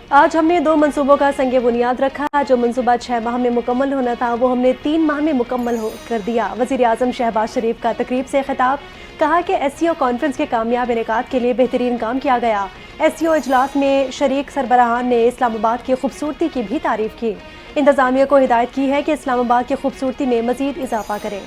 آج ہم نے 2 منصوبوں کا سنگ بنیاد رکھا۔ جو منصوبہ 6 ماہ میں مکمل ہونا تھا وہ ہم نے 3 ماہ میں مکمل کر دیا۔ وزیر اعظم شہباز شریف کا تقریب سے خطاب، کہا کہ ایس سی او کانفرنس کے کامیاب انعقاد کے لیے بہترین کام کیا گیا۔ ایس سی او اجلاس میں شریک سربراہان نے اسلام آباد کی خوبصورتی کی بھی تعریف کی۔ انتظامیہ کو ہدایت کی ہے کہ اسلام آباد کی خوبصورتی میں مزید اضافہ کریں۔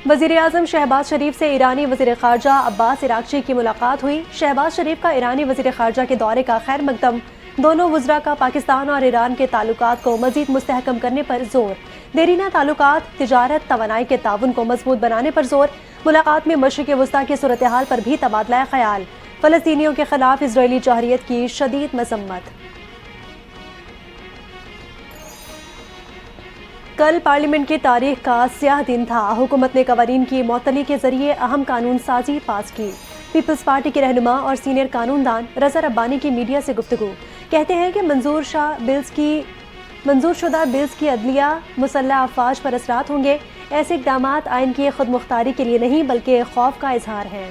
وزیر اعظم شہباز شریف سے ایرانی وزیر خارجہ عباس عراقچی کی ملاقات ہوئی۔ شہباز شریف کا ایرانی وزیر خارجہ کے دورے کا خیر مقدم۔ دونوں وزراء کا پاکستان اور ایران کے تعلقات کو مزید مستحکم کرنے پر زور۔ دیرینہ تعلقات، تجارت، توانائی کے تعاون کو مضبوط بنانے پر زور۔ ملاقات میں مشرق وسطیٰ کی صورتحال پر بھی تبادلہ خیال۔ فلسطینیوں کے خلاف اسرائیلی جوہریت کی شدید مذمت۔ کل پارلیمنٹ کی تاریخ کا سیاہ دن تھا۔ حکومت نے قوانین کی معطلی کے ذریعے اہم قانون سازی پاس کی۔ پیپلز پارٹی کے رہنما اور سینئر قانون دان رضا ربانی کی میڈیا سے گفتگو، کہتے ہیں کہ منظور شدہ بلز کی عدلیہ مسلح افواج پر اثرات ہوں گے۔ ایسے اقدامات آئین کی خود مختاری کے لیے نہیں بلکہ خوف کا اظہار ہے۔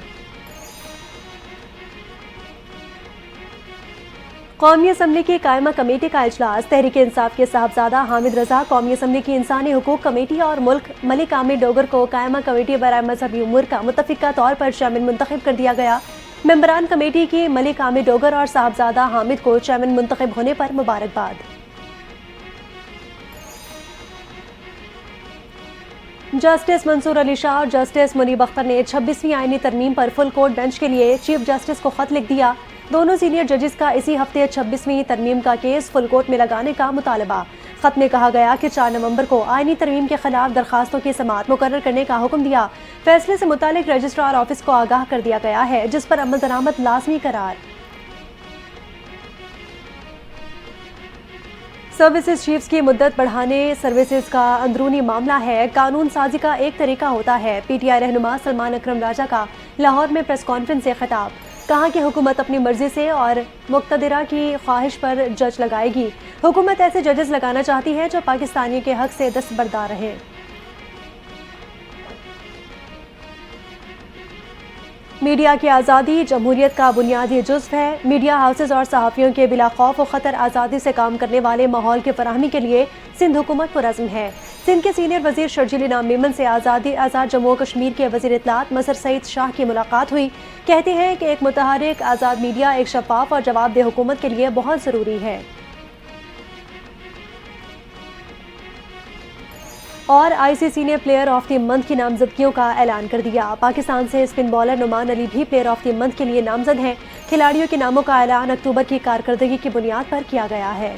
قومی اسمبلی کی قائمہ کمیٹی کا اجلاس۔ تحریک انصاف کے صاحبزادہ حامد رضا قومی اسمبلی کی انسانی حقوق کمیٹی اور ملک عامر ڈوگر کو قائمہ کمیٹی برائے مذہبی امور کا متفقہ طور پر چیئرمین منتخب کر دیا گیا۔ ممبران کمیٹی کی ملک عامر ڈوگر اور صاحبزادہ حامد کو چیئرمین منتخب ہونے پر مبارکباد۔ جسٹس منصور علی شاہ اور جسٹس منیب اختر نے 26ویں آئینی ترمیم پر فل کورٹ بینچ کے لیے چیف جسٹس کو خط لکھ دیا۔ دونوں سینئر ججز کا اسی ہفتے 26ویں ترمیم کا کیس فل کورٹ میں لگانے کا مطالبہ۔ خط میں کہا گیا کہ 4 نومبر کو آئینی ترمیم کے خلاف درخواستوں کی سماعت مقرر کرنے کا حکم دیا۔ فیصلے سے متعلق رجسٹرار آفس کو آگاہ کر دیا گیا ہے، جس پر عمل درآمد لازمی قرار۔ سروسز چیفز کی مدت بڑھانے سروسز کا اندرونی معاملہ ہے، قانون سازی کا ایک طریقہ ہوتا ہے۔ پی ٹی آئی رہنما سلمان اکرم راجہ کا لاہور میں پریس کانفرنس سے خطاب، کہا کہ حکومت اپنی مرضی سے اور مقتدرہ کی خواہش پر جج لگائے گی۔ حکومت ایسے ججز لگانا چاہتی ہے جو پاکستانیوں کے حق سے دستبردار رہیں۔ میڈیا کی آزادی جمہوریت کا بنیادی جزو ہے۔ میڈیا ہاؤسز اور صحافیوں کے بلا خوف و خطر آزادی سے کام کرنے والے ماحول کی فراہمی کے لیے سندھ حکومت پرعزم ہے۔ سندھ کے سینئر وزیر شرجیل انعام میمن سے آزاد جموں و کشمیر کے وزیر اطلاعات مظہر سعید شاہ کی ملاقات ہوئی۔ کہتے ہیں کہ ایک متحرک آزاد میڈیا ایک شفاف اور جواب دہ حکومت کے لیے بہت ضروری ہے۔ اور آئی سی سی نے پلیئر آف دی منتھ کی نامزدگیوں کا اعلان کر دیا۔ پاکستان سے اسپن بالر نعمان علی بھی پلیئر آف دی منتھ کے لیے نامزد ہیں۔ کھلاڑیوں کے ناموں کا اعلان اکتوبر کی کارکردگی کی بنیاد پر کیا گیا ہے۔